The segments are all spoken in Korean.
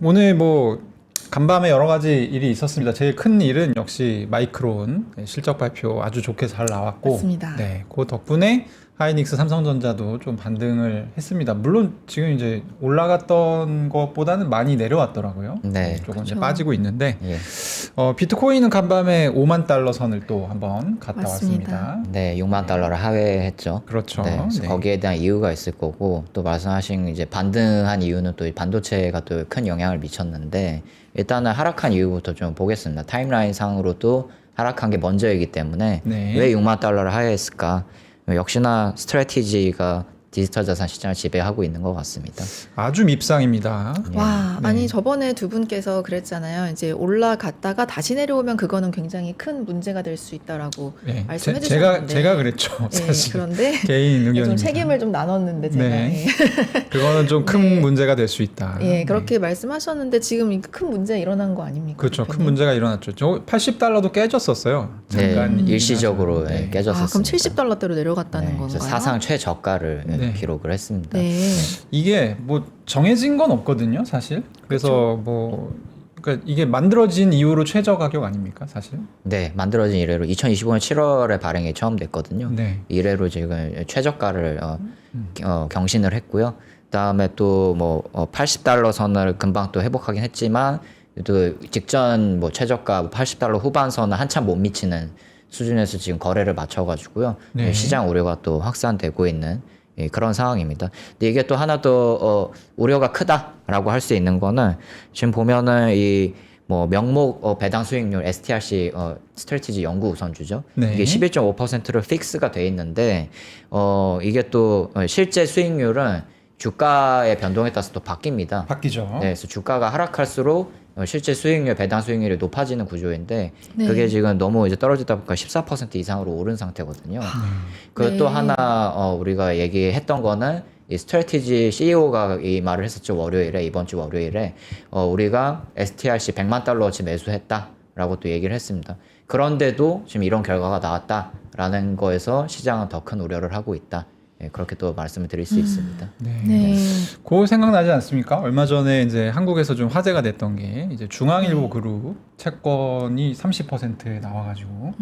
오늘 뭐 간밤에 여러 가지 일이 있었습니다. 제일 큰 일은 역시 마이크론 실적 발표 아주 좋게 잘 나왔고, 맞습니다. 네, 그 덕분에 하이닉스, 삼성전자도 좀 반등을 했습니다. 물론 지금 이제 올라갔던 것보다는 많이 내려왔더라고요. 네. 조금 이제 그렇죠. 빠지고 있는데, 예. 비트코인은 간밤에 5만 달러 선을 또 한번 갔다 맞습니다. 왔습니다. 네, 6만 달러를 하회했죠. 그렇죠. 네, 그래서 네. 거기에 대한 이유가 있을 거고, 또 말씀하신 이제 반등한 이유는 또 반도체가 또 큰 영향을 미쳤는데, 일단은 하락한 이유부터 좀 보겠습니다. 타임라인 상으로도 하락한 게 먼저이기 때문에 네. 왜 6만 달러를 하회했을까? 역시나 스트래티지가 디지털 자산 시장을 지배하고 있는 것 같습니다. 아주 밉상입니다. 와, 네. 아니 저번에 두 분께서 그랬잖아요. 이제 올라갔다가 다시 내려오면 그거는 굉장히 큰 문제가 될 수 있다라고 네. 말씀해 제가 주셨는데. 그랬죠. 네, 사실 그런데 개인 좀 의견입니다. 책임을 좀 나눴는데 제가 네. 그거는 좀 큰 네. 문제가 될 수 있다. 예, 그렇게 말씀하셨는데 지금 큰 문제 일어난 거 아닙니까? 그렇죠. 큰 대표님? 문제가 일어났죠. 저 80달러도 깨졌었어요. 잠깐 네, 일시적으로 네. 예, 깨졌었습니다. 아, 그럼 70달러대로 내려갔다는 네, 그래서 건가요? 사상 최저가를 네. 기록을 했습니다. 네. 이게 뭐 정해진 건 없거든요, 사실. 그래서 뭐 그러니까 이게 만들어진 이후로 최저 가격 아닙니까, 사실? 네, 만들어진 이래로 2025년 7월에 발행이 처음 됐거든요. 네. 이래로 지금 최저가를 경신을 했고요. 그다음에 또 뭐 80달러 선을 금방 또 회복하긴 했지만 또 직전 뭐 최저가 80달러 후반선은 한참 못 미치는 수준에서 지금 거래를 마쳐가지고요. 네. 시장 우려가 또 확산되고 있는 그런 상황입니다. 근데 이게 또 하나 더 우려가 크다라고 할 수 있는 거는 지금 보면은 이 뭐 명목 배당 수익률 STRC 스트래티지 연구 우선주죠. 네. 이게 11.5%로 픽스가 돼 있는데 이게 또 실제 수익률은 주가의 변동에 따라서 또 바뀝니다. 바뀌죠. 네, 그래서 주가가 하락할수록 실제 수익률, 배당 수익률이 높아지는 구조인데 네. 그게 지금 너무 이제 떨어지다 보니까 14% 이상으로 오른 상태거든요. 그리고 또 네. 하나 우리가 얘기했던 거는 이 스트래티지 CEO가 이 말을 했었죠. 이번 주 월요일에 우리가 STRC 100만 달러어치 매수했다라고 또 얘기를 했습니다. 그런데도 지금 이런 결과가 나왔다라는 거에서 시장은 더 큰 우려를 하고 있다. 예, 그렇게 또 말씀을 드릴 수 있습니다. 네. 네. 그거 생각나지 않습니까? 얼마 전에 이제 한국에서 좀 화제가 됐던 게 이제 중앙일보 그룹 채권이 30%에 나와가지고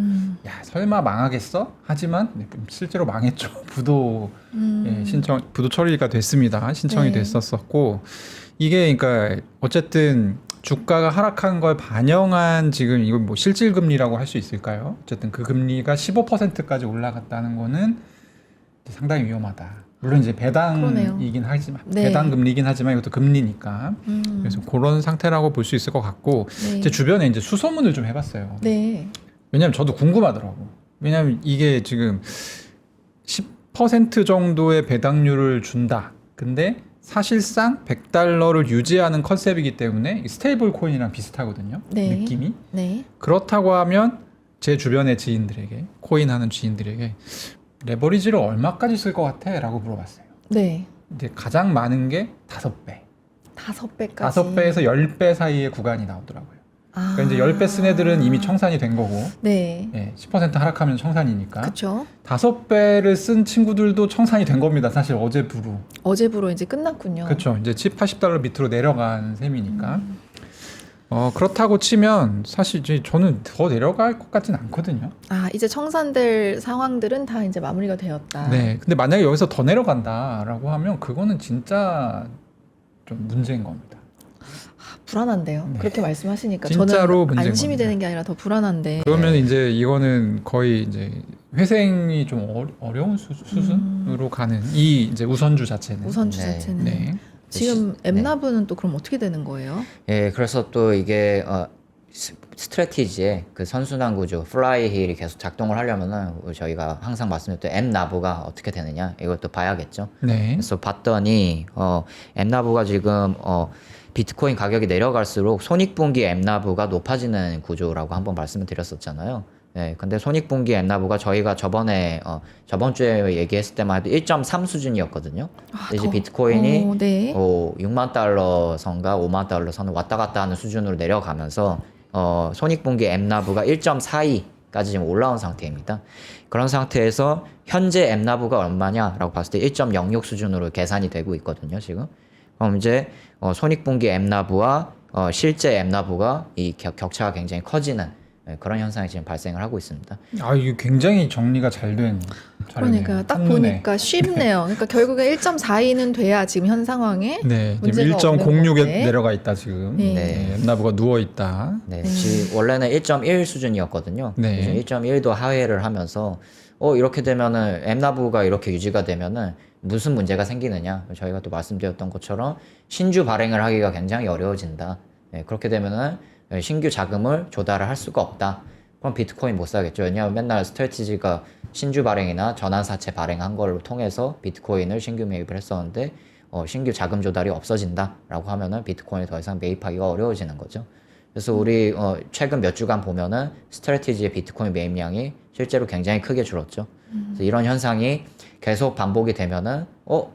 야 설마 망하겠어? 하지만 실제로 망했죠. 부도 부도 처리가 됐습니다. 신청이 네. 됐었었고 이게 그러니까 어쨌든 주가가 하락한 걸 반영한 지금 이거 뭐 실질 금리라고 할 수 있을까요? 어쨌든 그 금리가 15%까지 올라갔다는 거는 상당히 위험하다. 물론 이제 배당이긴 하지만 네. 배당 금리이긴 하지만 이것도 금리니까 그래서 그런 상태라고 볼 수 있을 것 같고 네. 제 주변에 이제 수소문을 좀 해봤어요. 네. 왜냐하면 저도 궁금하더라고. 왜냐하면 이게 지금 10% 정도의 배당률을 준다. 근데 사실상 100달러를 유지하는 컨셉이기 때문에 스테이블 코인이랑 비슷하거든요. 네. 느낌이. 네. 그렇다고 하면 제 주변의 지인들에게 코인 하는 지인들에게 레버리지를 얼마까지 쓸 것 같아? 라고 물어봤어요. 네. 근데 가장 많은 게 5배. 5배까지. 5배에서 10배 사이의 구간이 나오더라고요. 아. 그러니까 이제 10배 쓴 애들은 이미 청산이 된 거고, 네. 10% 하락하면 청산이니까. 그렇죠. 5배를 쓴 친구들도 청산이 된 겁니다. 사실 어제부로. 어제부로 이제 끝났군요. 그렇죠. 이제 80달러 밑으로 내려간 셈이니까. 그렇다고 치면 사실 이제 저는 더 내려갈 것 같진 않거든요. 아, 이제 청산될 상황들은 다 이제 마무리가 되었다. 네. 근데 만약에 여기서 더 내려간다라고 하면 그거는 진짜 좀 문제인 겁니다. 불안한데요. 네. 그렇게 말씀하시니까 진짜로 저는 문제인 안심이 겁니다. 되는 게 아니라 더 불안한데. 그러면 이제 이거는 거의 이제 회생이 좀 어려운 수준으로 가는 이 이제 우선주 자체는. 우선주 네. 자체는 네. 지금 네. 엠나브는 또 그럼 어떻게 되는 거예요? 예, 그래서 또 이게 스트래티지의 그 선순환 구조, 플라이 힐이 계속 작동을 하려면은 저희가 항상 말씀드렸던 M 나브가 어떻게 되느냐 이것도 봐야겠죠. 네. 그래서 봤더니 M 나브가 지금 비트코인 가격이 내려갈수록 손익분기 M 나브가 높아지는 구조라고 한번 말씀을 드렸었잖아요. 네, 근데 손익분기 M 나브가 저희가 저번 주에 얘기했을 때만 해도 1.3 수준이었거든요. 근데 이제 비트코인이 네. 6만 달러 선과 5만 달러 선을 왔다 갔다 하는 수준으로 내려가면서 손익분기 M나브가 1.42까지 지금 올라온 상태입니다. 그런 상태에서 현재 M나브가 얼마냐라고 봤을 때 1.06 수준으로 계산이 되고 있거든요, 지금. 그럼 이제 손익분기 엠나브와 실제 엠나브가 이 격차가 굉장히 커지는 그런 현상이 지금 발생을 하고 있습니다. 아, 이게 굉장히 정리가 잘 된 자료네요. 그러니까 딱 한눈에. 보니까 쉽네요. 그러니까 결국에 1.42는 돼야 지금 현 상황에 네, 지금 문제가 없는 1.06에 건데. 내려가 있다 지금. 네. 네, 엠나브가 누워 있다. 네, 원래는 1.1 수준이었거든요. 네. 1.1도 하회를 하면서 이렇게 되면은 엠나브가 이렇게 유지가 되면은 무슨 문제가 생기느냐? 저희가 또 말씀드렸던 것처럼 신주 발행을 하기가 굉장히 어려워진다. 그렇게 되면은 신규 자금을 조달을 할 수가 없다. 그럼 비트코인 못 사겠죠. 왜냐하면 맨날 스트래티지가 신주 발행이나 전환사채 발행한 걸로 통해서 비트코인을 신규 매입을 했었는데 신규 자금 조달이 없어진다라고 하면은 비트코인을 더 이상 매입하기가 어려워지는 거죠. 그래서 우리 최근 몇 주간 보면은 스트래티지의 비트코인 매입량이 실제로 굉장히 크게 줄었죠. 그래서 이런 현상이 계속 반복이 되면은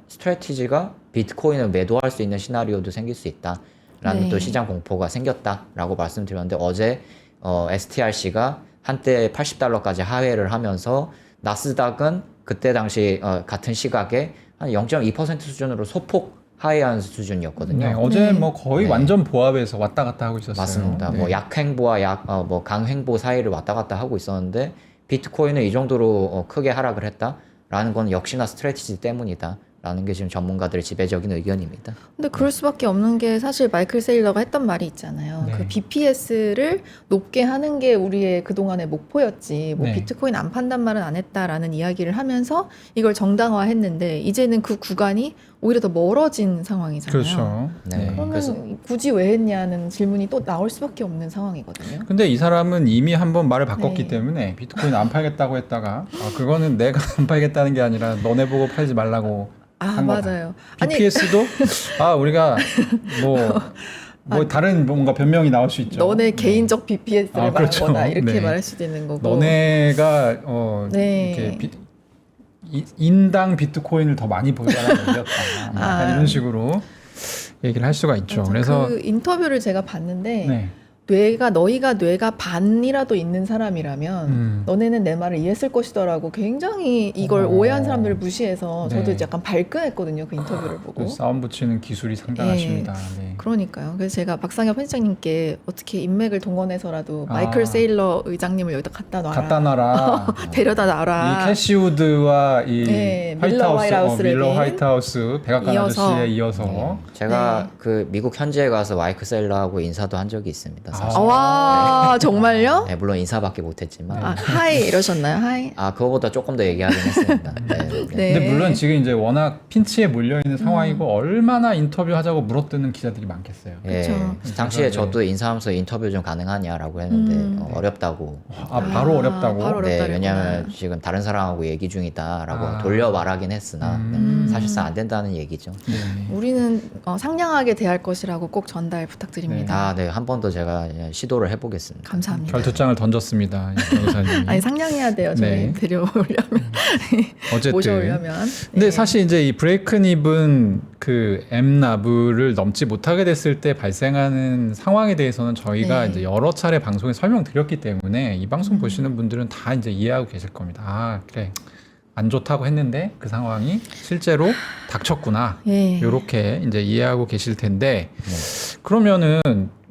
스트래티지가 비트코인을 매도할 수 있는 시나리오도 생길 수 있다. 라는 네. 또 시장 공포가 생겼다라고 말씀드렸는데 어제 STRC가 한때 $80까지 하회를 하면서 나스닥은 그때 당시 같은 시각에 한 0.2% 수준으로 소폭 하회한 수준이었거든요. 네, 어제 네. 뭐 거의 네. 완전 보합에서 왔다 갔다 하고 있었어요. 맞습니다. 네. 뭐 약횡보와 뭐 강횡보 사이를 왔다 갔다 하고 있었는데 비트코인은 이 정도로 크게 하락을 했다라는 건 역시나 스트래티지 때문이다라는 게 지금 전문가들의 지배적인 의견입니다. 근데 그럴 수밖에 없는 게 사실 마이클 세일러가 했던 말이 있잖아요. 네. 그 BPS를 높게 하는 게 우리의 그동안의 목표였지. 뭐 네. 비트코인 안 판단 말은 안 했다라는 이야기를 하면서 이걸 정당화했는데 이제는 그 구간이 오히려 더 멀어진 상황이잖아요. 그렇죠. 네. 네. 그러면 그래서- 굳이 왜 했냐는 질문이 또 나올 수밖에 없는 상황이거든요. 근데 이 사람은 이미 한번 말을 바꿨기 네. 때문에 비트코인 안 팔겠다고 했다가 그거는 내가 안 팔겠다는 게 아니라 너네 보고 팔지 말라고 아 한 거다. 맞아요. BPS도 우리가 뭐 다른 뭔가 변명이 나올 수 있죠. 너네 개인적 BPS를 말한 그렇죠. 거다 이렇게 네. 말할 수도 있는 거고. 너네가 네. 이렇게 인당 비트코인을 더 많이 보유하라고 올렸다. 약간 이런 식으로 얘기를 할 수가 있죠. 맞아. 그래서 그 인터뷰를 제가 봤는데 네. 너희가 뇌가 반이라도 있는 사람이라면 너네는 내 말을 이해했을 것이더라고 굉장히 이걸 오해한 사람들을 무시해서 네. 저도 약간 발끈했거든요 그 인터뷰를 보고. 또 싸움 붙이는 기술이 상당하십니다. 네. 그러니까요. 그래서 제가 박상엽 편집장님께 어떻게 인맥을 동원해서라도 아. 마이클 세일러 의장님을 여기다 갖다 놔라. 갖다 놔라. 데려다 놔라. 이 캐시우드와 이 네, 밀러 화이트하우스를 밀러 빈 화이트하우스 백악관 이어서. 아저씨에 이어서 제가 네. 그 미국 현지에 가서 마이클 셀러하고 인사도 한 적이 있습니다. 사실. 와 정말요? 네, 물론 인사밖에 못했지만 아 하이 이러셨나요? 하이. 그거보다 조금 더 얘기하긴 했습니다. 네, 네. 네. 근데 물론 지금 이제 워낙 핀치에 몰려 있는 상황이고 얼마나 인터뷰하자고 물어뜯는 기자들이 많겠어요. 예, 그쵸. 당시에 그래서 저도 인사하면서 인터뷰 좀 가능하냐라고 했는데 어렵다고. 바로 어렵다고. 바로 어렵다 네, 왜냐하면 그랬구나. 지금 다른 사람하고 얘기 중이다라고 돌려 말하긴 했으나 네, 사실상 안 된다는 얘기죠. 네. 우리는 상냥하게 대할 것이라고 꼭 전달 부탁드립니다. 네, 한 번 더 제가 시도를 해보겠습니다. 감사합니다. 결투장을 던졌습니다. 이 변호사님이. 아니 상냥해야 돼요. 저희 네. 데려오려면 어쨌든. 모셔오려면. 근데 네. 사실 이제 이 브레이크닙은 그 엠나브를 넘지 못하게 됐을 때 발생하는 상황에 대해서는 저희가 네. 이제 여러 차례 방송에 설명드렸기 때문에 이 방송 보시는 분들은 다 이제 이해하고 계실 겁니다. 그래. 안 좋다고 했는데 그 상황이 실제로 닥쳤구나. 예. 이렇게 이제 이해하고 계실 텐데 그러면은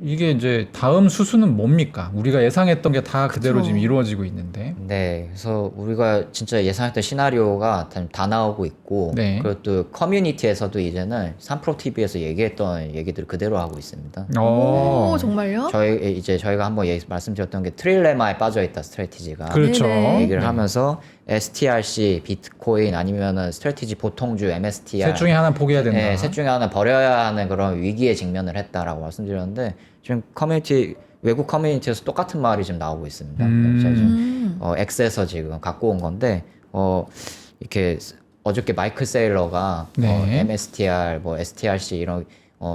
이게 이제 다음 수순은 뭡니까? 우리가 예상했던 게 다 그대로 그쵸. 지금 이루어지고 있는데. 네, 그래서 우리가 진짜 예상했던 시나리오가 다 나오고 있고, 네. 그리고 또 커뮤니티에서도 이제는 3프로 TV에서 얘기했던 얘기들 그대로 하고 있습니다. 어. 오 정말요? 저희가 한번 말씀드렸던 게 트릴레마에 빠져 있다 스트래티지가. 그렇죠. 네네. 얘기를 네. 하면서 STRC, 비트코인 아니면은 스트래티지 보통주 MSTR 셋 중에 하나 포기해야 된다. 네, 셋 중에 하나 버려야 하는 그런 위기에 직면을 했다라고 말씀드렸는데 지금 외국 커뮤니티에서 똑같은 말이 지금 나오고 있습니다. 제가 지금 X에서 지금 갖고 온 건데 이렇게 어저께 마이클 세일러가 네. MSTR, STRC 이런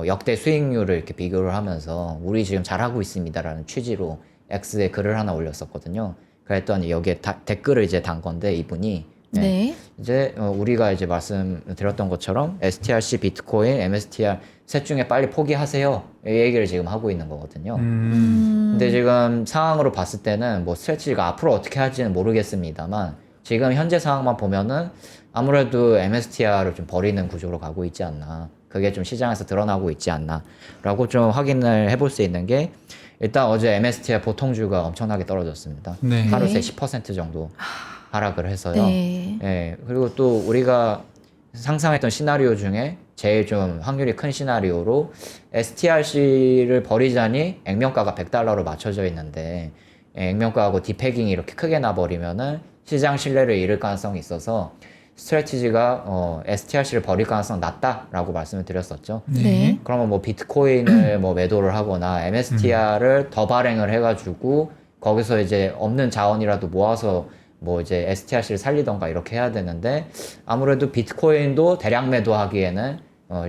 역대 수익률을 이렇게 비교를 하면서 우리 지금 잘하고 있습니다라는 취지로 X에 글을 하나 올렸었거든요. 그랬더니 여기에 댓글을 이제 단 건데 이분이 네. 이제 우리가 이제 말씀드렸던 것처럼 STRC, 비트코인, MSTR 셋 중에 빨리 포기하세요. 이 얘기를 지금 하고 있는 거거든요. 근데 지금 상황으로 봤을 때는 뭐 스트래티지가 앞으로 어떻게 할지는 모르겠습니다만 지금 현재 상황만 보면은 아무래도 MSTR을 좀 버리는 구조로 가고 있지 않나. 그게 좀 시장에서 드러나고 있지 않나라고 좀 확인을 해볼 수 있는 게 일단 어제 MSTI 보통주가 엄청나게 떨어졌습니다. 네. 하루 새 10% 정도 하락을 해서요. 네. 예, 그리고 또 우리가 상상했던 시나리오 중에 제일 좀 확률이 큰 시나리오로 STRC를 버리자니 액면가가 100달러로 맞춰져 있는데 액면가하고 디패깅이 이렇게 크게 나버리면은 시장 신뢰를 잃을 가능성이 있어서 스트래티지가 STRC를 버릴 가능성 낮다라고 말씀을 드렸었죠. 네. 그러면 뭐 비트코인을 뭐 매도를 하거나 MSTR을 더 발행을 해가지고 거기서 이제 없는 자원이라도 모아서 뭐 이제 STRC를 살리던가 이렇게 해야 되는데 아무래도 비트코인도 대량 매도하기에는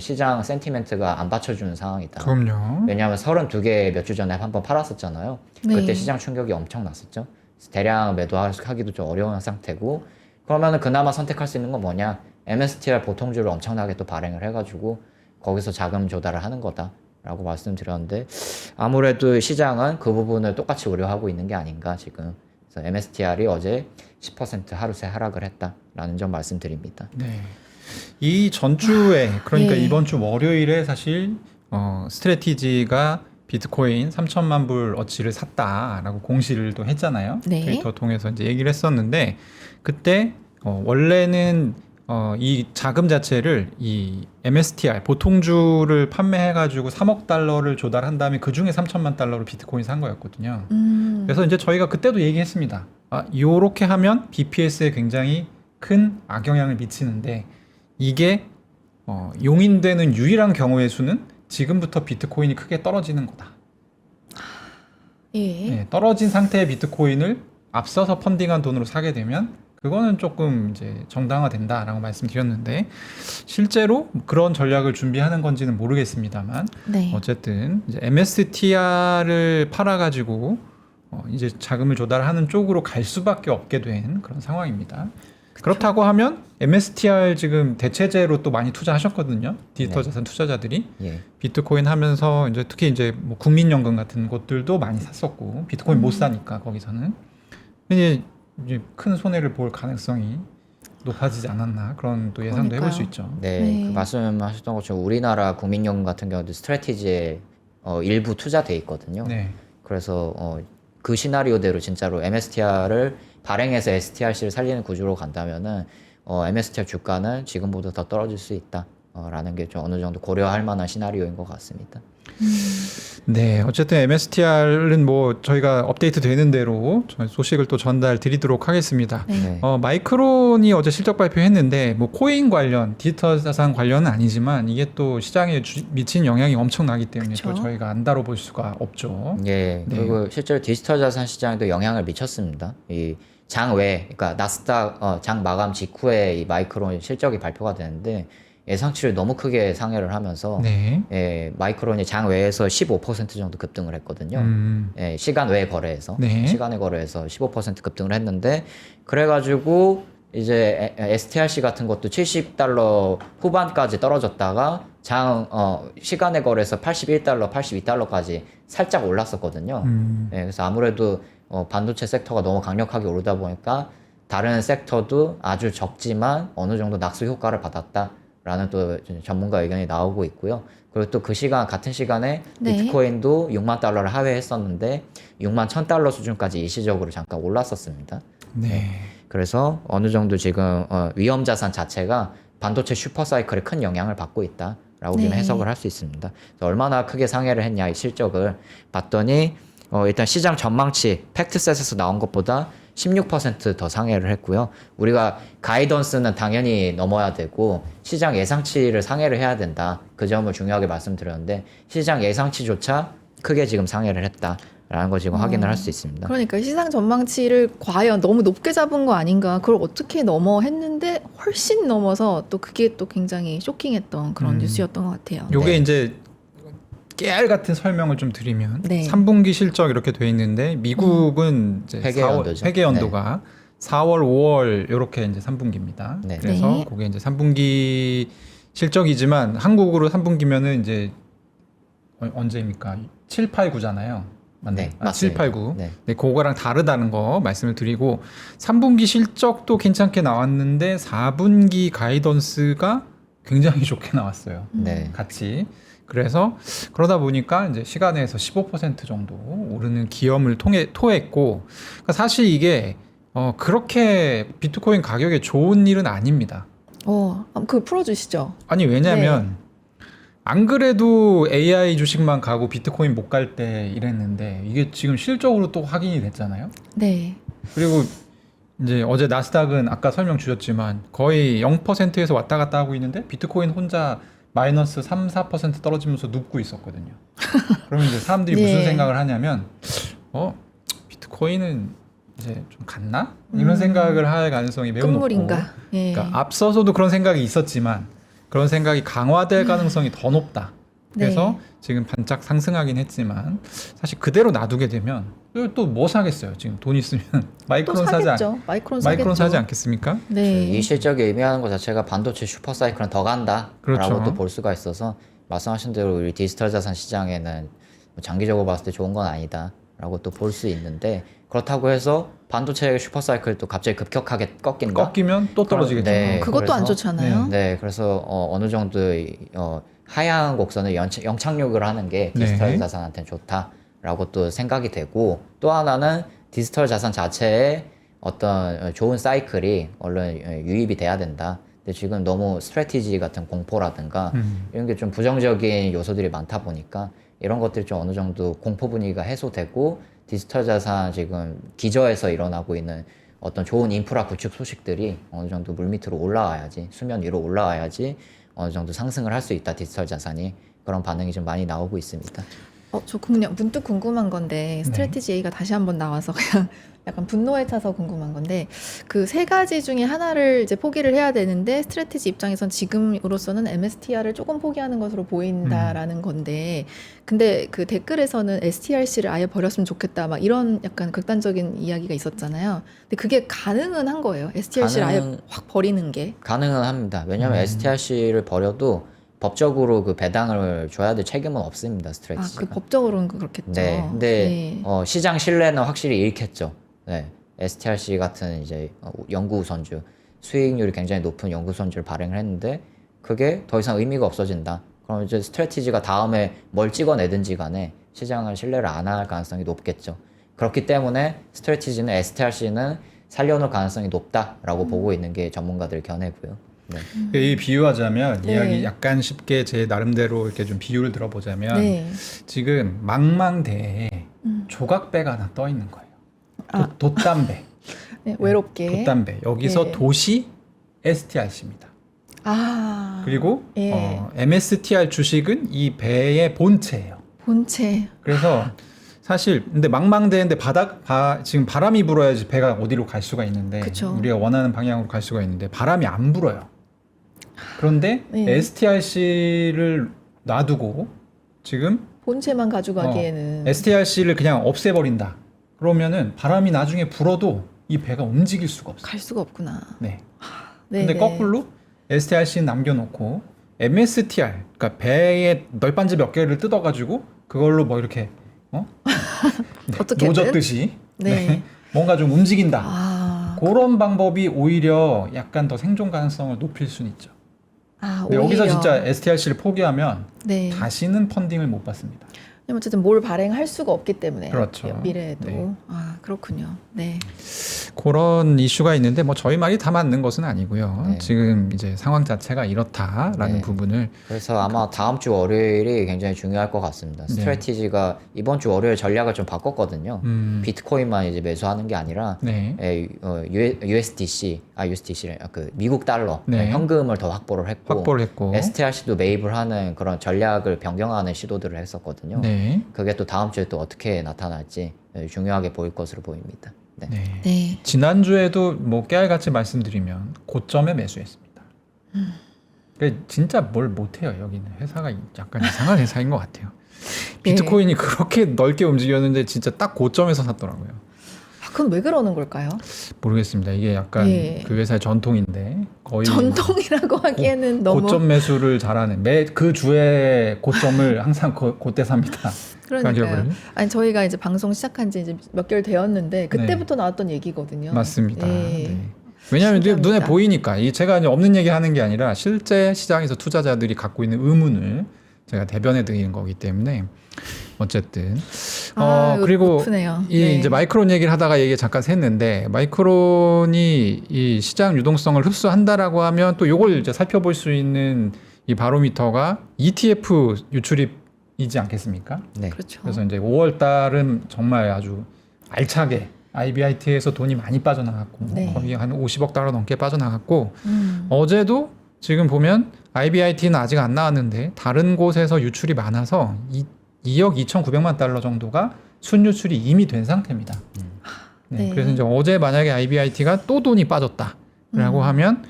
시장 센티멘트가 안 받쳐주는 상황이다. 그럼요. 왜냐하면 32개 몇 주 전에 한번 팔았었잖아요. 네. 그때 시장 충격이 엄청 났었죠. 대량 매도하기도 좀 어려운 상태고 그러면은 그나마 선택할 수 있는 건 뭐냐? MSTR 보통주를 엄청나게 또 발행을 해가지고 거기서 자금 조달을 하는 거다라고 말씀드렸는데 아무래도 시장은 그 부분을 똑같이 우려하고 있는 게 아닌가 지금. 그래서 MSTR이 어제 10% 하루 새 하락을 했다라는 점 말씀드립니다. 네. 이 전주에 그러니까 네. 이번 주 월요일에 사실 스트래티지가 비트코인 3천만 불 어치를 샀다라고 공시를 또 했잖아요. 네. 트위터 통해서 이제 얘기를 했었는데 그때 원래는 이 자금 자체를 이 MSTR 보통주를 판매해가지고 3억 달러를 조달한 다음에 그 중에 3천만 달러로 비트코인 산 거였거든요. 그래서 이제 저희가 그때도 얘기했습니다. 요렇게 하면 BPS에 굉장히 큰 악영향을 미치는데 이게 용인되는 유일한 경우의 수는 지금부터 비트코인이 크게 떨어지는 거다. 예. 네, 떨어진 상태의 비트코인을 앞서서 펀딩한 돈으로 사게 되면 그거는 조금 이제 정당화된다라고 말씀드렸는데 실제로 그런 전략을 준비하는 건지는 모르겠습니다만 네. 어쨌든 이제 MSTR을 팔아가지고 이제 자금을 조달하는 쪽으로 갈 수밖에 없게 된 그런 상황입니다. 그렇다고 하면 MSTR 지금 대체제로 또 많이 투자하셨거든요. 디지털 네. 자산 투자자들이 예. 비트코인 하면서 이제 특히 이제 뭐 국민연금 같은 것들도 많이 샀었고 비트코인 못 사니까 거기서는 이제 큰 손해를 볼 가능성이 높아지지 않았나 그런 또 예상도 그러니까요. 해볼 수 있죠. 네, 네. 그 말씀하셨던 것처럼 우리나라 국민연금 같은 경우도 스트래티지에 일부 투자돼 있거든요. 네. 그래서 그 시나리오대로 진짜로 MSTR을 발행해서 STRC를 살리는 구조로 간다면은 MSTR 주가는 지금보다 더 떨어질 수 있다. 라는 게 좀 어느 정도 고려할 만한 시나리오인 것 같습니다. 네, 어쨌든 MSTR은 뭐 저희가 업데이트 되는 대로 저희 소식을 또 전달 드리도록 하겠습니다. 네. 네. 마이크론이 어제 실적 발표했는데 뭐 코인 관련, 디지털 자산 관련은 아니지만 이게 또 시장에 미친 영향이 엄청나기 때문에 그쵸. 또 저희가 안 다뤄볼 수가 없죠. 예, 네. 그리고 실제로 디지털 자산 시장에도 영향을 미쳤습니다. 이 장 외, 그러니까 나스닥 장 마감 직후에 이 마이크론 실적이 발표가 되는데 예상치를 너무 크게 상회를 하면서 네. 예, 마이크론이 장 외에서 15% 정도 급등을 했거든요. 예, 시간 외 거래에서 네. 시간외 거래에서 15% 급등을 했는데 그래가지고 이제 STRC 같은 것도 70달러 후반까지 떨어졌다가 시간외 거래에서 81달러, 82달러까지 살짝 올랐었거든요. 예, 그래서 아무래도 반도체 섹터가 너무 강력하게 오르다 보니까 다른 섹터도 아주 적지만 어느 정도 낙수 효과를 받았다라는 또 전문가 의견이 나오고 있고요. 그리고 또 그 같은 시간에 네. 비트코인도 6만 달러를 하회했었는데 6만 1000달러 수준까지 일시적으로 잠깐 올랐었습니다. 네. 그래서 어느 정도 지금 위험 자산 자체가 반도체 슈퍼사이클에 큰 영향을 받고 있다라고 좀 네. 해석을 할 수 있습니다. 그래서 얼마나 크게 상회를 했냐 이 실적을 봤더니 일단 시장 전망치 팩트셋에서 나온 것보다 16% 상회를 했고요. 우리가 가이던스는 당연히 넘어야 되고 시장 예상치를 상회를 해야 된다. 그 점을 중요하게 말씀드렸는데 시장 예상치조차 크게 지금 상회를 했다라는 거 지금 확인을 할 수 있습니다. 그러니까 시장 전망치를 과연 너무 높게 잡은 거 아닌가 그걸 어떻게 넘어 했는데 훨씬 넘어서 또 그게 또 굉장히 쇼킹했던 그런 뉴스였던 것 같아요. 요게 네. 이제 깨알 같은 설명을 좀 드리면 네. 3분기 실적 이렇게 돼 있는데 미국은 이제 회계 연도죠. 회계 연도가 4월, 5월 이렇게 이제 3분기입니다. 네. 그래서 네. 그게 이제 3분기 실적이지만 한국으로 3분기면은 이제 언제입니까? 7, 8, 9잖아요. 맞네. 네, 7, 맞습니다. 8, 9. 네. 네, 그거랑 다르다는 거 말씀을 드리고 3분기 실적도 괜찮게 나왔는데 4분기 가이던스가 굉장히 좋게 나왔어요. 네. 같이. 그래서 그러다 보니까 이제 시간에서 15% 정도 오르는 기염을 토했고, 그러니까 사실 이게 그렇게 비트코인 가격에 좋은 일은 아닙니다. 그 풀어주시죠. 아니 왜냐면 안 그래도 AI 주식만 가고 비트코인 못 갈 때 이랬는데 이게 지금 실적으로 또 확인이 됐잖아요. 네. 그리고 이제 어제 나스닥은 아까 설명 주셨지만 거의 0%에서 왔다 갔다 하고 있는데 비트코인 혼자 마이너스 3, 4% 떨어지면서 눕고 있었거든요. 그러면 이제 사람들이 네. 무슨 생각을 하냐면 비트코인은 이제 좀 갔나? 이런 생각을 할 가능성이 매우 높고, 끝물인가? 예. 그러니까 앞서서도 그런 생각이 있었지만 그런 생각이 강화될 가능성이 더 높다. 그래서 네. 지금 반짝 상승하긴 했지만 사실 그대로 놔두게 되면 또 뭐 사겠어요? 지금 돈 있으면 또 마이크론 사겠죠. 마이크론 사겠죠. 마이크론 사지 않겠습니까? 네. 이 실적이 의미하는 것 자체가 반도체 슈퍼사이클은 더 간다라고 그렇죠. 또 볼 수가 있어서 말씀하신 대로 우리 디지털 자산 시장에는 뭐 장기적으로 봤을 때 좋은 건 아니다라고 또 볼 수 있는데 그렇다고 해서 반도체 슈퍼사이클 또 갑자기 급격하게 꺾인다? 꺾이면 또 떨어지겠죠. 네. 그것도 안 그래서- 좋잖아요. 네, 그래서 어느 정도 하향 곡선을 영착륙을 하는 게 디지털 네. 자산한테는 좋다라고 또 생각이 되고 또 하나는 디지털 자산 자체에 어떤 좋은 사이클이 얼른 유입이 돼야 된다. 근데 지금 너무 스트래티지 같은 공포라든가 이런 게 좀 부정적인 요소들이 많다 보니까 이런 것들이 좀 어느 정도 공포 분위기가 해소되고 디지털 자산 지금 기저에서 일어나고 있는 어떤 좋은 인프라 구축 소식들이 어느 정도 물밑으로 올라와야지 수면 위로 올라와야지 어느 정도 상승을 할 수 있다 디지털 자산이 그런 반응이 좀 많이 나오고 있습니다. 저 그냥 문득 궁금한 건데 스트래티지 A가 다시 한번 나와서 그냥 약간 분노에 차서 궁금한 건데 그 세 가지 중에 하나를 이제 포기를 해야 되는데 스트래티지 입장에선 지금으로서는 MSTR을 조금 포기하는 것으로 보인다라는 건데 근데 그 댓글에서는 STRC를 아예 버렸으면 좋겠다 막 이런 약간 극단적인 이야기가 있었잖아요. 근데 그게 가능은 한 거예요. STRC를 아예 확 버리는 게. 가능은 합니다. 왜냐하면 STRC를 버려도 법적으로 그 배당을 줘야 될 책임은 없습니다. 스트레티지가. 그 법적으로는 그렇겠죠. 네. 근데 시장 신뢰는 확실히 잃겠죠. 네. STRC 같은 이제 연구 우선주 수익률이 굉장히 높은 연구 우선주를 발행을 했는데 그게 더 이상 의미가 없어진다. 그럼 이제 스트래티지가 다음에 뭘 찍어내든지 간에 시장은 신뢰를 안 할 가능성이 높겠죠. 그렇기 때문에 스트래티지는 STRC는 살려놓을 가능성이 높다라고 보고 있는 게 전문가들 견해고요. 네. 이 비유하자면 네. 이야기 약간 쉽게 제 나름대로 이렇게 좀 비유를 들어보자면 네. 지금 망망대해에 조각배가 하나 떠 있는 거예요. 돛담배. 네, 외롭게. 돛담배. 여기서 네. 돛이 STRC입니다. 그리고 예. MSTR 주식은 이 배의 본체예요. 본체. 그래서 사실 근데 망망대해인데 지금 바람이 불어야지 배가 어디로 갈 수가 있는데 그쵸. 우리가 원하는 방향으로 갈 수가 있는데 바람이 안 불어요. 그런데 네. STRC를 놔두고 지금 본체만 가져가기에는 STRC를 그냥 없애버린다. 그러면은 바람이 나중에 불어도 이 배가 움직일 수가 없어요. 갈 수가 없구나. 네. 네, 근데 거꾸로 STRC는 남겨놓고 MSTR, 그러니까 배의 널빤지 몇 개를 뜯어가지고 그걸로 뭐 이렇게 어떻게든? 노젓듯이 네. 뭔가 좀 움직인다. 그런 방법이 오히려 약간 더 생존 가능성을 높일 수는 있죠. 근데 여기서 오히려. 진짜 STRC를 포기하면 네. 다시는 펀딩을 못 받습니다. 왜냐면 어쨌든 뭘 발행할 수가 없기 때문에. 그렇죠. 미래에도. 네. 그렇군요. 네. 그런 이슈가 있는데 뭐 저희 말이 다 맞는 것은 아니고요. 네. 지금 이제 상황 자체가 이렇다라는 네. 부분을 그래서 아마 다음 주 월요일이 굉장히 중요할 것 같습니다. 네. 스트래티지가 이번 주 월요일 전략을 좀 바꿨거든요. 비트코인만 이제 매수하는 게 아니라 네. USDC, 그 미국 달러 네. 현금을 더 확보를 했고, 확보를 했고 STRC도 매입을 하는 그런 전략을 변경하는 시도들을 했었거든요. 네. 그게 또 다음 주에 또 어떻게 나타날지 중요하게 보일 것으로 보입니다. 네. 네. 네. 지난주에도 뭐 깨알같이 말씀드리면 고점에 매수했습니다. 그러니까 진짜 뭘 못해요. 여기는 회사가 약간 이상한 회사인 것 같아요. 비트코인이 그렇게 넓게 움직였는데 진짜 딱 고점에서 샀더라고요. 그건 왜 그러는 걸까요? 모르겠습니다. 이게 약간 예. 그 회사의 전통인데 거의 전통이라고 하기에는 너무. 고점 매수를 잘하는 그 주에 고점을 항상 그때 삽니다. 그러니까요. 가격을. 아니 저희가 이제 방송 시작한 지 이제 몇 개월 되었는데 그때부터 나왔던 얘기거든요. 맞습니다. 예. 네. 왜냐하면 눈에 신기합니다. 보이니까. 이 제가 이제 없는 얘기 하는 게 아니라 실제 시장에서 투자자들이 갖고 있는 의문을 제가 대변해 드리는 거기 때문에 어쨌든 그리고 높으네요. 이 네. 이제 마이크론 얘기를 하다가 얘기 잠깐 샜는데 마이크론이 이 시장 유동성을 흡수한다라고 하면 또 요걸 이제 살펴볼 수 있는 이 바로미터가 ETF 유출입이지 않겠습니까? 네. 그렇죠. 그래서 이제 5월 달은 정말 아주 알차게 IBIT에서 돈이 많이 빠져나갔고 네. 거의 한 50억 달러 넘게 빠져나갔고 음. 어제도 지금 보면 IBIT는 아직 안 나왔는데 다른 곳에서 유출이 많아서 2억 2,900만 달러 정도가 순유출이 이미 된 상태입니다. 네, 네. 그래서 이제 어제 만약에 IBIT가 또 돈이 빠졌다라고 하면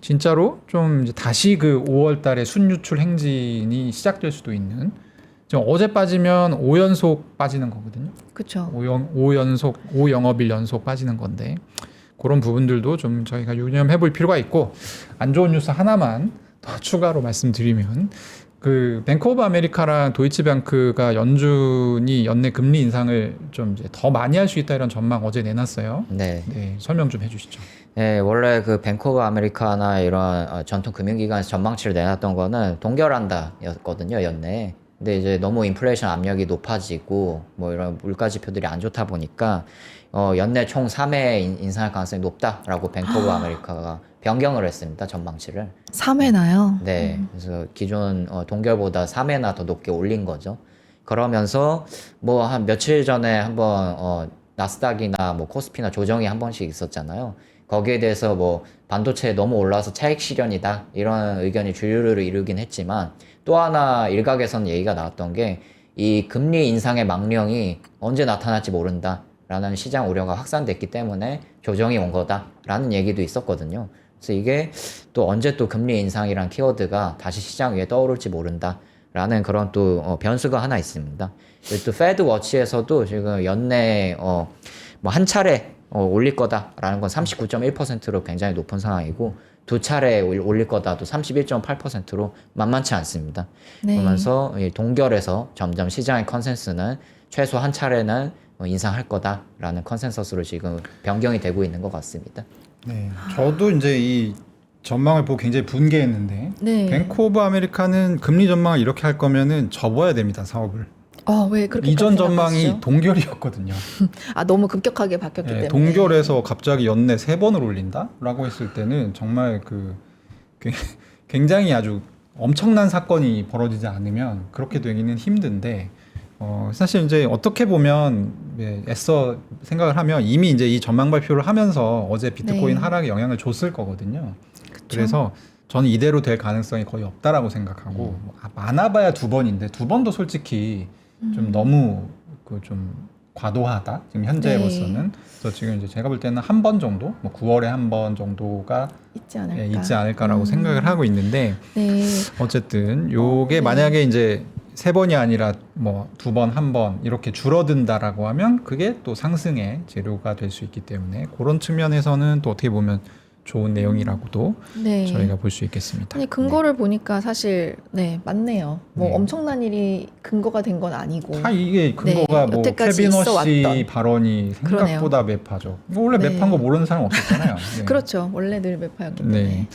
진짜로 좀 이제 다시 그 5월 달에 순유출 행진이 시작될 수도 있는 지금 어제 빠지면 5연속 빠지는 거거든요. 그렇죠. 5영업일 연속 빠지는 건데 그런 부분들도 좀 저희가 유념해 볼 필요가 있고 안 좋은 뉴스 하나만 더 추가로 말씀드리면 그 뱅크 오브 아메리카랑 도이치뱅크가 연준이 연내 금리 인상을 좀 이제 더 많이 할 수 있다 이런 전망 어제 내놨어요. 네. 네, 설명 좀 해주시죠. 네, 원래 그 뱅크 오브 아메리카나 이런 전통 금융기관에서 전망치를 내놨던 거는 동결한다였거든요, 연내에. 근데 이제 너무 인플레이션 압력이 높아지고 뭐 이런 물가 지표들이 안 좋다 보니까 연내 총 3회 인상할 가능성이 높다라고 뱅크 오브 아메리카가 변경을 했습니다, 전망치를. 3회나요? 네, 그래서 기존 동결보다 3회나 더 높게 올린 거죠. 그러면서 뭐 한 며칠 전에 한번 나스닥이나 뭐 코스피나 조정이 한 번씩 있었잖아요. 거기에 대해서 뭐 반도체 너무 올라서 차익 실현이다 이런 의견이 주류를 이루긴 했지만 또 하나 일각에서는 얘기가 나왔던 게 이 금리 인상의 망령이 언제 나타날지 모른다라는 시장 우려가 확산됐기 때문에 조정이 온 거다라는 얘기도 있었거든요. 그래서 이게 또 언제 또 금리 인상이란 키워드가 다시 시장 위에 떠오를지 모른다라는 그런 또 변수가 하나 있습니다. 그리고 또 페드 워치에서도 지금 연내 뭐 한 차례 올릴 거다라는 건 39.1%로 굉장히 높은 상황이고 두 차례 올릴 거다도 31.8%로 만만치 않습니다. 네. 그러면서 이 동결에서 점점 시장의 컨센서스는 최소 한 차례는 인상할 거다라는 컨센서스로 지금 변경이 되고 있는 것 같습니다. 네, 저도 이제 이 전망을 보고 굉장히 분개했는데 네. 뱅크 오브 아메리카는 금리 전망을 이렇게 할 거면은 접어야 됩니다, 사업을. 왜 그렇게 이전 전망이 동결이었거든요. 너무 급격하게 바뀌었기 네, 때문에 동결에서 갑자기 연내 3번을 올린다라고 했을 때는 정말 굉장히 아주 엄청난 사건이 벌어지지 않으면 그렇게 되기는 힘든데 사실 이제 어떻게 보면 애써 생각을 하면 이미 이제 이 전망 발표를 하면서 어제 비트코인 네. 하락에 영향을 줬을 거거든요. 그쵸? 그래서 저는 이대로 될 가능성이 거의 없다라고 생각하고 많아봐야 2번인데 2번도 솔직히 좀 너무 좀 과도하다 지금 현재로서는. 그래서 지금 이제 제가 볼 때는 한 번 정도, 뭐 9월에 한 번 정도가 있지 않을까라고 생각을 하고 있는데 네. 어쨌든 요게 네. 만약에 이제 3번이 아니라 뭐 2번, 1번 이렇게 줄어든다라고 하면 그게 또 상승의 재료가 될 수 있기 때문에 그런 측면에서는 또 어떻게 보면 좋은 내용이라고도 네. 저희가 볼 수 있겠습니다. 아니 근거를 보니까 사실 맞네요. 뭐 네. 엄청난 일이 근거가 된 건 아니고. 다 이게 근거가 뭐 여태까지 케비너 있어 씨 왔던. 발언이 생각보다 매파죠. 이거 원래 네. 매파인 거 모르는 사람 없었잖아요. 네. 그렇죠. 원래 늘 매파였기 때문에. 네.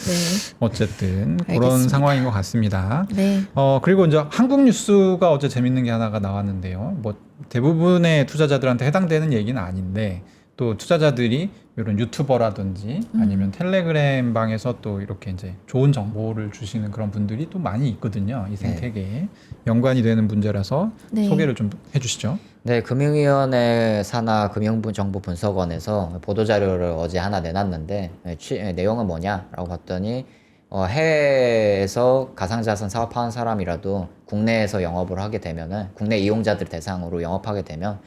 어쨌든 그런 알겠습니다. 상황인 것 같습니다. 네. 그리고 이제 한국 뉴스가 어제 재밌는 게 하나가 나왔는데요. 뭐 대부분의 투자자들한테 해당되는 얘기는 아닌데 또 투자자들이 이런 유튜버라든지 아니면 텔레그램 방에서 또 이렇게 이제 좋은 정보를 주시는 그런 분들이 또 많이 있거든요. 이 생태계에 연관이 되는 문제라서 네. 소개를 좀 해주시죠. 네, 금융위원회 산하 금융정보분석원에서 보도자료를 어제 하나 내놨는데 내용은 뭐냐라고 봤더니 해외에서 가상자산 사업하는 사람이라도 국내에서 영업을 하게 되면은 국내 이용자들 대상으로 영업하게 되면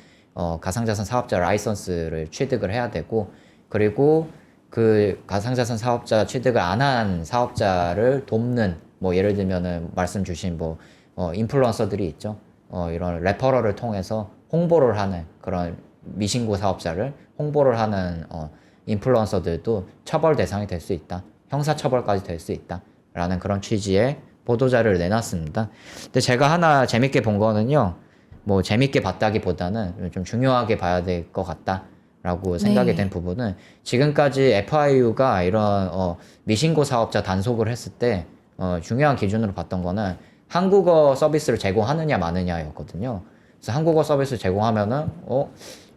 가상자산 사업자 라이선스를 취득을 해야 되고 그리고 그 가상자산 사업자 취득을 안 한 사업자를 돕는 뭐 예를 들면은 말씀 주신 뭐 인플루언서들이 있죠. 이런 레퍼럴을 통해서 홍보를 하는 그런 미신고 사업자를 홍보를 하는 인플루언서들도 처벌 대상이 될 수 있다. 형사처벌까지 될 수 있다. 라는 그런 취지의 보도자료를 내놨습니다. 근데 제가 하나 재밌게 본 거는요. 뭐 재밌게 봤다기보다는 좀 중요하게 봐야 될 것 같다. 라고 생각이 네. 된 부분은 지금까지 FIU가 이런 미신고 사업자 단속을 했을 때 중요한 기준으로 봤던 거는 한국어 서비스를 제공하느냐 마느냐였거든요. 그래서 한국어 서비스를 제공하면은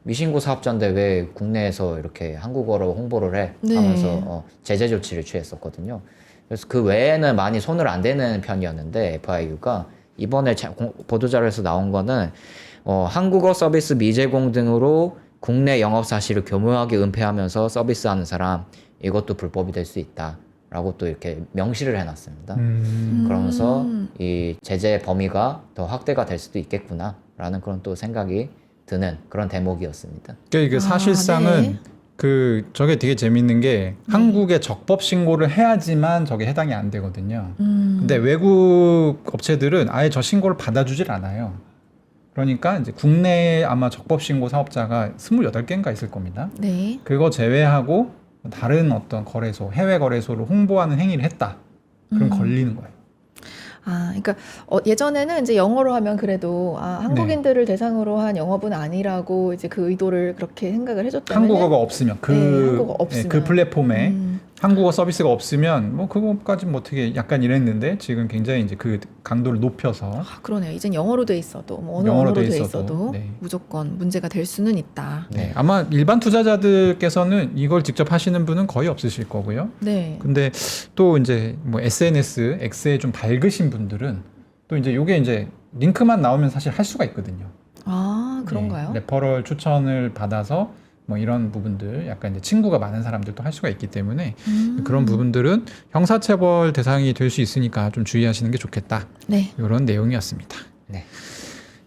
미신고 사업자인데 왜 국내에서 이렇게 한국어로 홍보를 해 네. 하면서 제재 조치를 취했었거든요. 그래서 그 외에는 많이 손을 안 대는 편이었는데 FIU가 이번에 보도자료에서 나온 거는 한국어 서비스 미제공 등으로 국내 영업 사실을 교묘하게 은폐하면서 서비스하는 사람 이것도 불법이 될 수 있다라고 또 이렇게 명시를 해놨습니다. 그러면서 이 제재 범위가 더 확대가 될 수도 있겠구나라는 그런 또 생각이 드는 그런 대목이었습니다. 그러니까 이게 사실상은 네. 저게 되게 재밌는 게 한국에 적법 신고를 해야지만 저게 해당이 안 되거든요. 근데 외국 업체들은 아예 저 신고를 받아주질 않아요. 그러니까 이제 국내에 아마 적법 신고 사업자가 28개인가 있을 겁니다. 네. 그거 제외하고 다른 어떤 거래소, 해외 거래소를 홍보하는 행위를 했다. 그럼 걸리는 거예요. 그러니까 예전에는 이제 영어로 하면 그래도 한국인들을 대상으로 한 영업은 아니라고 이제 그 의도를 그렇게 생각을 해줬다면 한국어가 없으면 한국어가 없으면. 그 플랫폼에 한국어 서비스가 없으면 뭐 그거까지 뭐 어떻게 약간 이랬는데 지금 굉장히 이제 그 강도를 높여서 그러네요. 이젠 영어로 돼 있어도 뭐 어느 영어로 언어로 돼 돼 있어도, 있어도 네. 무조건 문제가 될 수는 있다. 네, 아마 일반 투자자들께서는 이걸 직접 하시는 분은 거의 없으실 거고요. 네. 근데 또 이제 뭐 SNS, X에 좀 밝으신 분들은 또 이제 요게 이제 링크만 나오면 사실 할 수가 있거든요. 그런가요? 네, 레퍼럴 추천을 받아서 뭐 이런 부분들 약간 이제 친구가 많은 사람들도 할 수가 있기 때문에 그런 부분들은 형사처벌 대상이 될 수 있으니까 좀 주의하시는 게 좋겠다. 네. 이런 내용이었습니다. 네.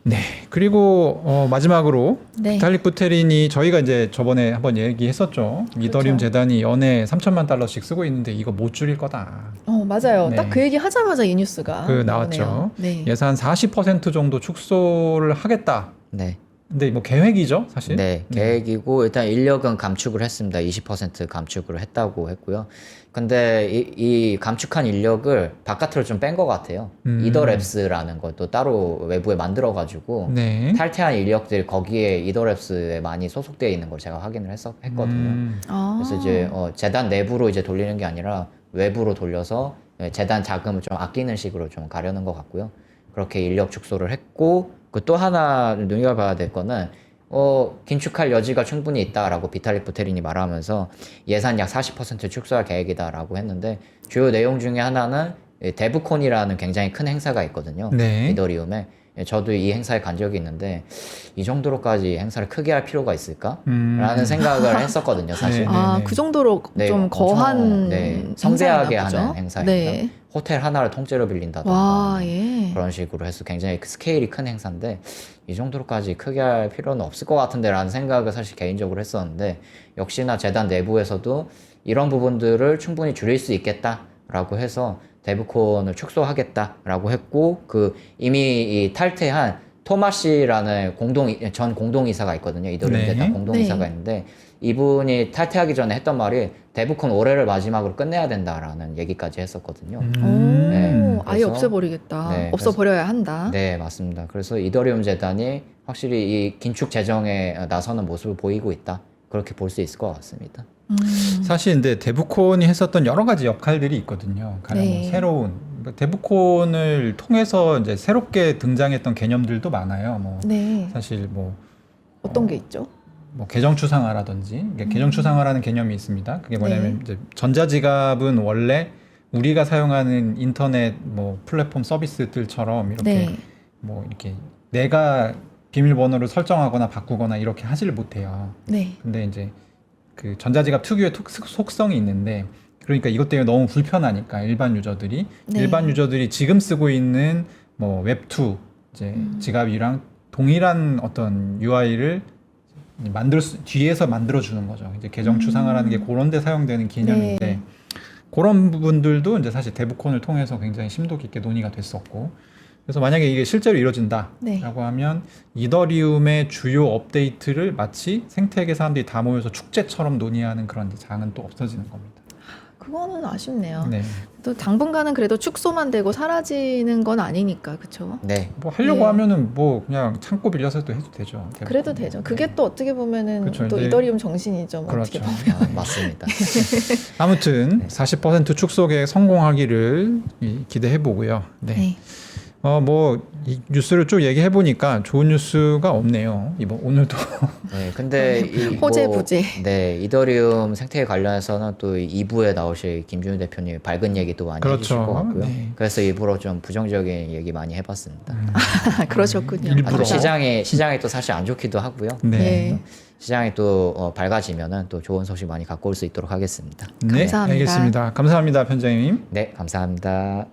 네. 그리고 마지막으로 네. 비탈릭 부테린이 저희가 이제 저번에 한번 얘기했었죠. 이더리움 그렇죠. 재단이 연에 3천만 달러씩 쓰고 있는데 이거 못 줄일 거다. 맞아요. 네. 딱 그 얘기 하자마자 이 뉴스가 나왔죠. 나오네요. 네. 예산 40% 정도 축소를 하겠다. 네. 근데 뭐 계획이죠, 사실. 네, 계획이고 일단 인력은 감축을 했습니다. 20% 감축을 했다고 했고요. 근데 이 감축한 인력을 바깥으로 좀 뺀 것 같아요. 이더랩스라는 것도 따로 외부에 만들어가지고 네. 탈퇴한 인력들이 거기에 이더랩스에 많이 소속되어 있는 걸 제가 확인을 했거든요. 그래서 이제 재단 내부로 이제 돌리는 게 아니라 외부로 돌려서 재단 자금을 좀 아끼는 식으로 좀 가려는 것 같고요. 그렇게 인력 축소를 했고 그 또 하나 눈여겨봐야 될 거는 긴축할 여지가 충분히 있다라고 비탈릭 부테린이 말하면서 예산 약 40% 축소할 계획이다라고 했는데 주요 내용 중에 하나는 데브콘이라는 굉장히 큰 행사가 있거든요. 네. 이더리움에 저도 이 행사에 간 적이 있는데 이 정도로까지 행사를 크게 할 필요가 있을까? 라는 생각을 했었거든요, 사실. 네. 그 정도로 네, 좀 엄청, 거한 성대하게 행사였나 보죠? 하는 행사예요. 네. 호텔 하나를 통째로 빌린다던가 와, 예. 그런 식으로 해서 굉장히 스케일이 큰 행사인데 이 정도로까지 크게 할 필요는 없을 것 같은데 라는 생각을 사실 개인적으로 했었는데 역시나 재단 내부에서도 이런 부분들을 충분히 줄일 수 있겠다라고 해서 데브콘을 축소하겠다라고 했고 이미 탈퇴한 토마시라는 전 공동이사가 있거든요. 이더리움 재단 공동이사가 있는데 이분이 탈퇴하기 전에 했던 말이 데브콘 올해를 마지막으로 끝내야 된다라는 얘기까지 했었거든요. 아예 그래서, 없애버리겠다. 네, 없어버려야 한다. 네, 맞습니다. 그래서 이더리움 재단이 확실히 이 긴축 재정에 나서는 모습을 보이고 있다. 그렇게 볼 수 있을 것 같습니다. 사실 근데 데브콘이 했었던 여러 가지 역할들이 있거든요. 가령 네. 새로운 데브콘을 통해서 이제 새롭게 등장했던 개념들도 많아요. 네. 사실 어떤 게 있죠? 계정 추상화라든지 계정 추상화라는 개념이 있습니다. 그게 뭐냐면 이제 전자지갑은 원래 우리가 사용하는 인터넷 플랫폼 서비스들처럼 이렇게 이렇게 내가 비밀번호를 설정하거나 바꾸거나 이렇게 하지를 못해요. 네. 근데 이제 그 전자지갑 특유의 속성이 있는데 그러니까 이것 때문에 너무 불편하니까 일반 유저들이 지금 쓰고 있는 웹2 이제 지갑이랑 동일한 어떤 UI를 뒤에서 만들어주는 거죠. 이제 계정 추상화라는 게 그런 데 사용되는 개념인데 그런 부분들도 이제 사실 데브콘을 통해서 굉장히 심도 깊게 논의가 됐었고 그래서 만약에 이게 실제로 이루어진다라고 하면 이더리움의 주요 업데이트를 마치 생태계 사람들이 다 모여서 축제처럼 논의하는 그런 장은 또 없어지는 겁니다. 그거는 아쉽네요. 네. 또 당분간은 그래도 축소만 되고 사라지는 건 아니니까, 그렇죠? 네. 뭐 하려고 네. 하면은 뭐 그냥 창고 빌려서도 해도 되죠. 그래도 되죠. 그게 네. 또 어떻게 보면은 그쵸, 또 이제- 이더리움 정신이죠. 뭐 어떻게 그렇죠. 보면. 맞습니다. 아무튼 네. 40% 축소 계획 성공하기를 기대해 보고요. 네. 네. 뭐 이 뉴스를 쭉 얘기해 보니까 좋은 뉴스가 없네요. 이번 오늘도 네, 근데 이 호재 뭐, 부재. 네, 이더리움 생태계 관련해서는 또 2부에 나오실 김준우 대표님 밝은 얘기도 많이 해주실 그렇죠. 것 같고요. 네. 그래서 일부러 좀 부정적인 얘기 많이 해봤습니다. 그러셨군요. 일부러. 아, 또 시장이 또 사실 안 좋기도 하고요. 네. 네. 시장이 또 밝아지면은 또 좋은 소식 많이 갖고 올 수 있도록 하겠습니다. 네, 감사합니다. 알겠습니다. 감사합니다, 편장님. 네, 감사합니다.